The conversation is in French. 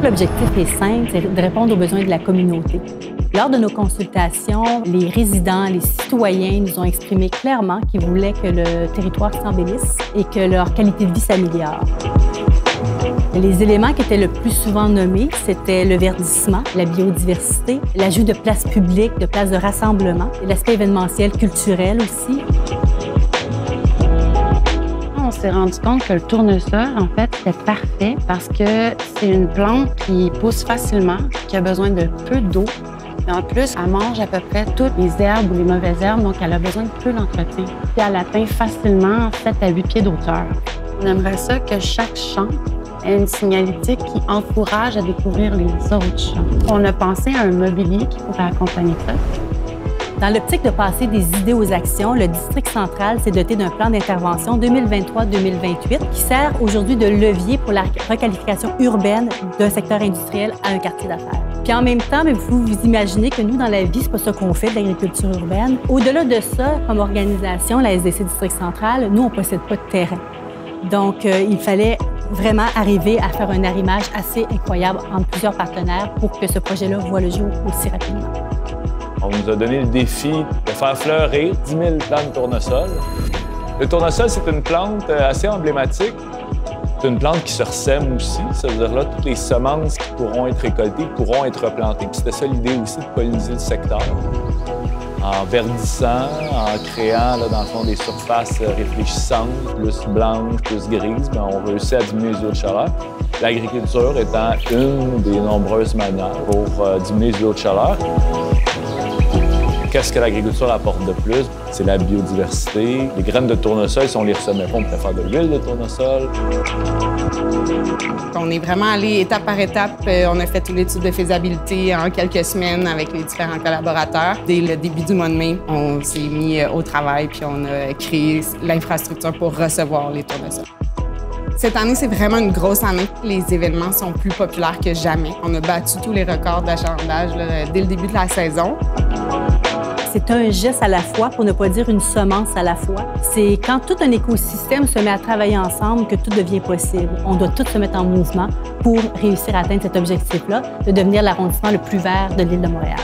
l'objectif est simple, c'est de répondre aux besoins de la communauté. Lors de nos consultations, les résidents, les citoyens nous ont exprimé clairement qu'ils voulaient que le territoire s'embellisse et que leur qualité de vie s'améliore. Les éléments qui étaient le plus souvent nommés, c'était le verdissement, la biodiversité, l'ajout de places publiques, de places de rassemblement, l'aspect événementiel, culturel aussi. On s'est rendu compte que le tournesol, en fait, c'était parfait parce que c'est une plante qui pousse facilement, qui a besoin de peu d'eau. Et en plus, elle mange à peu près toutes les herbes ou les mauvaises herbes, donc elle a besoin de peu d'entretien. Puis elle atteint facilement 7 à 8 pieds d'auteur. On aimerait ça que chaque champ ait une signalétique qui encourage à découvrir les autres champs. On a pensé à un mobilier qui pourrait accompagner ça. Dans l'optique de passer des idées aux actions, le District central s'est doté d'un plan d'intervention 2023-2028 qui sert aujourd'hui de levier pour la requalification urbaine d'un secteur industriel à un quartier d'affaires. Puis en même temps, vous imaginez que nous, dans la vie, c'est pas ça qu'on fait, de l'agriculture urbaine. Au-delà de ça, comme organisation, la SDC District central, nous, on ne possède pas de terrain. Donc, il fallait vraiment arriver à faire un arrimage assez incroyable entre plusieurs partenaires pour que ce projet-là voie le jour aussi rapidement. On nous a donné le défi de faire fleurir 10 000 plants de tournesol. Le tournesol, c'est une plante assez emblématique. C'est une plante qui se ressème aussi. Ça veut dire là, toutes les semences qui pourront être récoltées pourront être replantées. Puis c'était ça l'idée aussi de polliniser le secteur. En verdissant, en créant, là, dans le fond, des surfaces réfléchissantes, plus blanches, plus grises, bien, on réussit à diminuer les eaux de chaleur. L'agriculture étant une des nombreuses manières pour diminuer les eaux de chaleur. Qu'est-ce que l'agriculture apporte de plus? C'est la biodiversité. Les graines de tournesol, si on les ressemait pas, on pourrait faire de l'huile de tournesol. On est vraiment allé étape par étape. On a fait une étude de faisabilité en quelques semaines avec les différents collaborateurs. Dès le début du mois de mai, on s'est mis au travail puis on a créé l'infrastructure pour recevoir les tournesols. Cette année, c'est vraiment une grosse année. Les événements sont plus populaires que jamais. On a battu tous les records d'achalandage dès le début de la saison. C'est un geste à la fois, pour ne pas dire une semence à la fois. C'est quand tout un écosystème se met à travailler ensemble que tout devient possible. On doit tous se mettre en mouvement pour réussir à atteindre cet objectif-là, de devenir l'arrondissement le plus vert de l'île de Montréal.